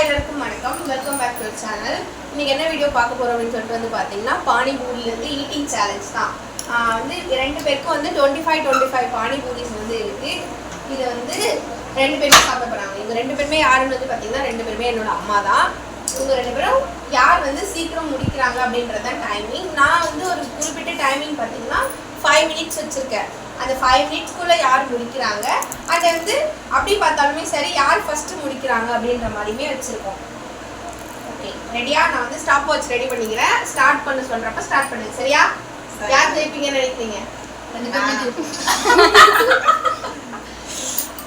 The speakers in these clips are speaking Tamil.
எல்லாருக்கும் வணக்கம். Welcome back to channel. இன்னைக்கு என்ன வீடியோ பார்க்க போறோம் அப்படின்னு சொல்லிட்டு வந்து பாத்தீங்கன்னா பானிபூரியிலிருந்து ஈட்டிங் சேலஞ்ச் தான். வந்து ரெண்டு பேருக்கும் வந்து 25 பானிபூரிஸ் வந்து இருக்கு. இது வந்து ரெண்டு பேரும் சாப்பிட போறாங்க. இவங்க ரெண்டு பேருமே யாருன்னு வந்து பாத்தீங்கன்னா ரெண்டு பேருமே என்னோட அம்மா தான். இவங்க ரெண்டு பேரும் யார் வந்து சீக்கிரம் முடிக்கிறாங்க அப்படின்றது தான் டைமிங். நான் வந்து ஒரு குறிப்பிட்ட டைமிங் பார்த்தீங்கன்னா 5 minutes வச்சிருக்கேன். அந்த 5 minutesக்குள்ள யார் முடிக்கிறாங்க அதை வந்து அப்படி பார்த்தாலுமே சரி யார் ஃபர்ஸ்ட் முடிக்கிறாங்க அப்படின்ற மாதிரியுமே வச்சிருக்கோம். ஓகே ரெடியா? நான் வந்து ஸ்டாப் வாட்ச் ரெடி பண்ணிக்கிறேன். ஸ்டார்ட் பண்ண சொல்றப்ப ஸ்டார்ட் பண்ணுங்க. சரியா? யார் ஜெயிப்பீங்கன்னு நினைக்கிறீங்க?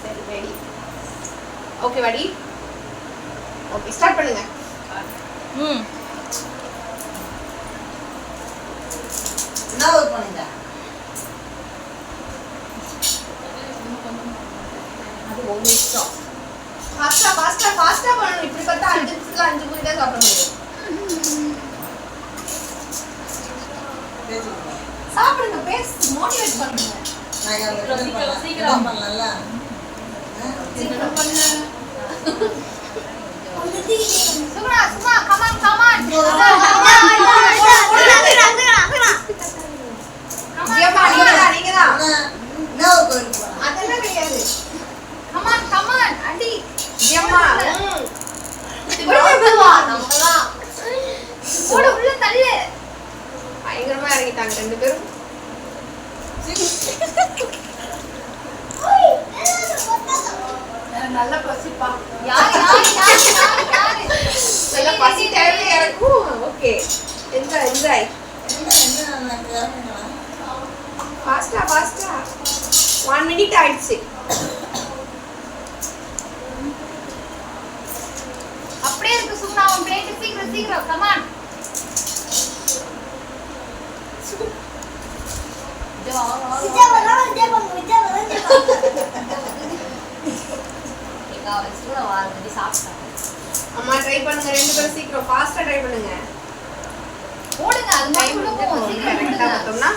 சரி ரெடி. ஓகே வாடி. ஓகே ஸ்டார்ட் பண்ணுங்க. என்ன ஒர்க் பண்ணுங்க? அது உங்க இஷ்டம். ஃபாஸ்டா பண்ணணும். இப்படி பார்த்தா 5 நிமிஷத்துல 5 பூரி தான் சாப்பிட முடியும். சாப்பிடுங்க, பேசி மோட்டிவேட் பண்ணுங்க. சீக்கிரம் பண்ணலாம்ல. சீக்கிரம் பண்ணு. சும்மா கமான் நீங்கதான் என்ன ஒர்க் பண்ணுங்க? அதெல்லாம் கிடையாது. கமான் அடி ஜியம்மா போடு உள்ள தள்ளு. பயங்கரமா இறங்கிட்டாங்க ரெண்டு பேரும். நல்ல பசிப்பா. யாரு நல்ல பசி டைம்ல இறக்கும். Okay enjoy. ஃபாஸ்டா 1 minute ஆயிடுச்சு. அப்படியே இருக்கு சும்மா உன் பிளேட் சீக்கிரம் கமான். அம்மா ட்ரை பண்ணுங்க. ரெண்டு பேரும் சீக்கிரம் ஃபாஸ்டா ட்ரை பண்ணுங்க. ஓடுங்க. அது டைம் உள்ள வந்து போகும். சீக்கிரம் கரெக்ட்டா பண்ணுங்க. பார்த்தோம்னா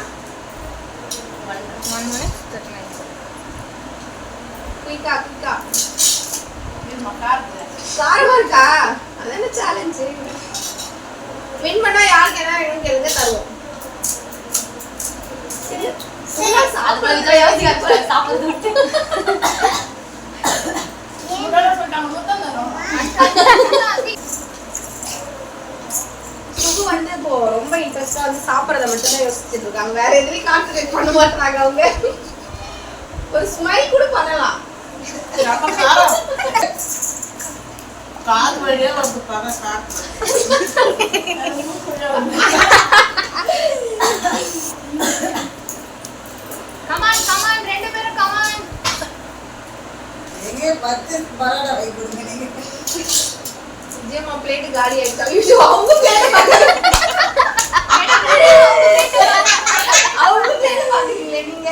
1 minute 39 குயிக்கா காரமா இருக்கா? அதான சேலஞ்ச். வின் பண்ணா யாருக்கு என்ன வேணும்னு கேளுங்க, தருவோம். சும்மா சாப்பிடுங்க. சுகு வந்து இப்போ ரொம்ப இன்ட்ரெஸ்டா வந்து சாப்பிடறத மட்டும் தான் யோசிச்சுட்டு இருக்காங்க. வேற எதுலயும் கான்சென்ட்ரேட் பண்ண மாட்டாங்க அவங்க. ஒரு ஸ்மைல் கூட பண்ணலாம். காது வழியா வந்து பணம் ஸ்டார்ட் கமான் ரெண்டு பேரும் கமான். எங்க 10 பரோடா வை கொடுங்க நீங்க. ஜியம்மா பிளேட் காலி ஆயிடுச்சு. ஐயோ அவங்க பிளேட் பாக்குறீங்களே நீங்க.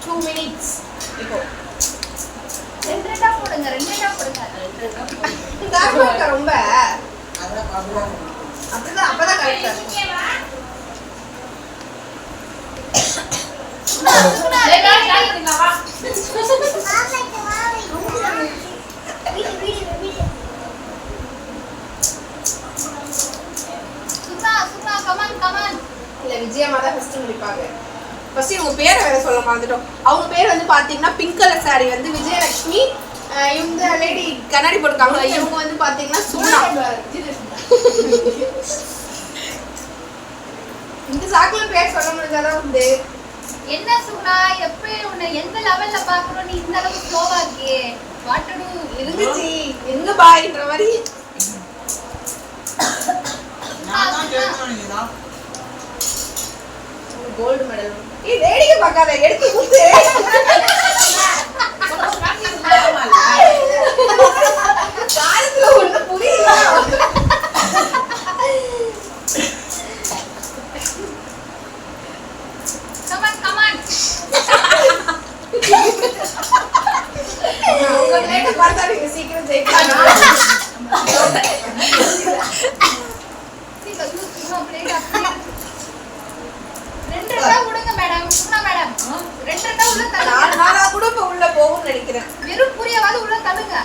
2 minutes இப்போ. ரெண்டா போடுங்க. காரமா இருக்கா ரொம்ப? அதான் ப்ராப்ளம். அப்பதான் கரெக்டா இருக்கும். சும்மா கமான். இல்ல விஜயம்மா தான் ஃபர்ஸ்ட் முடிப்பாங்க. ஃபர்ஸ்ட் இவங்க பேரை வேற சொல்ல மறந்துட்டோம். அவங்க பேர் வந்து பாத்தீங்கன்னா பிங்க் கலர் saree வந்து விஜயலட்சுமி. இவங்க லேடி கண்ணாடி போட்டுருக்காங்க. இவங்க வந்து பாத்தீங்கன்னா சுகுணா. இந்த சாக்குல பேர் சொல்ல முடிஞ்சாதான் உண்டு. என்ன சுகுணா எப்படி உன்னை எந்த லெவல்ல பாக்குறோம்? நீ இந்த அளவுக்கு ஸ்லோவா இருக்கியே. What to do? இருந்துச்சு எங்க பாய்ன்ற மாதிரி. நான் தான் கேட்கணும் நீங்க தான். Gold medal. ஏய் வேடிக்கை பார்க்காத, எடுத்து ஊத்து. காலத்துல ஒண்ணு புரியல. கமான். உங்க பிளேட்ட பார்த்தா நீங்க சீக்கிரம் ஜெயிக்கலாம். சீக்கிரம் பிளேட் அப்படியே. ரெண்டு விடுங்க மேடம். சுகுணா மேடம் 2 உள்ள தள்ளுங்க. 4 நாளா கூட இப்ப உள்ள போகும்னு நினைக்கிறேன். வெறும் புரியவாது உள்ள தள்ளுங்க.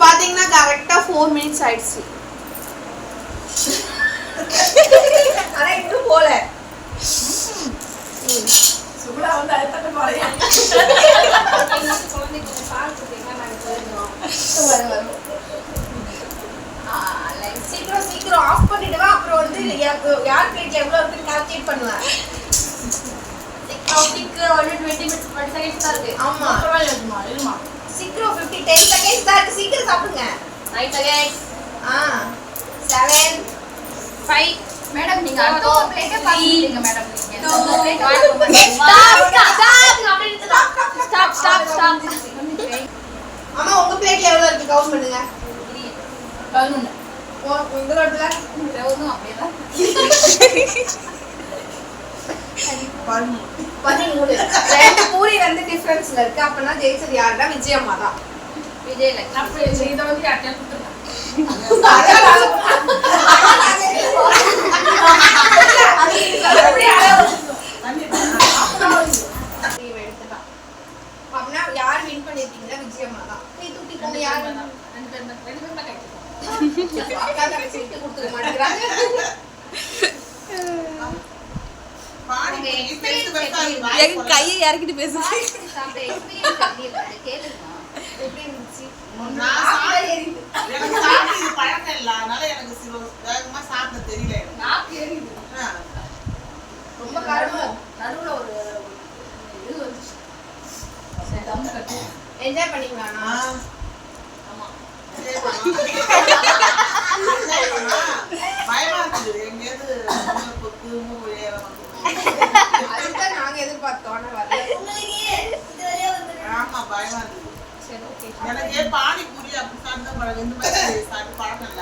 பாத்தீங்கன்னா கரெக்டா 4 minutes ஆயிடுச்சு. ஆனா இன்னும் போல. சுகுணா வந்து அடுத்த போலையா குழந்தைக்கு கொஞ்சம் பால் கொடுத்தீங்கன்னா நாங்க போயிடுவோம். சீக்கிரம் சீக்கிரம் ஆஃப் பண்ணிட்டு வா. அப்புறம் வந்து யார் பிளேட்ல எவ்வளவு இருக்குன்னு கால்குலேட் பண்ணுவேன். சீக்கிரம் ஒரு 20 minutes 20 seconds தான் இருக்கு. ஆமா இருமா இருமா சீக்கிரம் 10 seconds தான் இருக்கு. சீக்கிரம் சாப்பிடுங்க. 9 seconds. 7 5 மேடம் நீங்க அடுத்த பிளேட்டே பாத்துட்டீங்க மேடம் நீங்க. ஸ்டாப். அம்மா உங்க பிளேட்ல எவ்வளவு இருக்கு கவுண்ட் பண்ணுங்க. 11. உங்க ரோட்ல 11 அப்படியே தான். 13. ரெண்டு பூரி வந்து டிஃபரன்ஸ்ல இருக்கு. அப்பனா ஜெயிச்சது யாருன்னா விஜயம்மா தான். விஜய் அப்ப இத வந்து யார்ட்ட கொடுத்துறேன் அப்படின்னா யார் வின் பண்ணிருக்கீங்கன்னா விஜயம்மா தான். நீ தூக்கி போங்க. யார் ரெண்டு பேரும் தான் கைட்டு அக்கா தங்கச்சி விட்டு கொடுத்துக்க மாட்டேங்கிறாங்க. எங்க கையை இறக்கிட்டு பேசுறேன். சாப்பிட்ட எக்ஸ்பீரியன்ஸ் எப்படி இருக்கு கேளுங்க. எப்படி இருந்துச்சு? எனக்கு சாப்பிட்டு இது பழக்கம் இல்ல அதனால எனக்கு சில வேகமா சாப்பிட தெரியல எனக்கு. நாக்கு எரியுது. ரொம்ப காரமோ? நடுவுல ஒரு இது வந்துச்சு தம் கட்டி என்ஜாய் பண்ணிக்கலாம்னா? ஆமா பயமா இருக்குது எங்கேயாவது கொத்து மூணு ஏற வந்து அதுதான் நாங்க எதிர்பார்த்தோம். ஆனா வரல. ஆமா பயமா இருக்குது சரி ஓகே. எனக்கு பானிபூரி அப்படி சாப்பிட்டா பழக்கம் இந்த மாதிரி சாப்பிட்டு பழக்கம்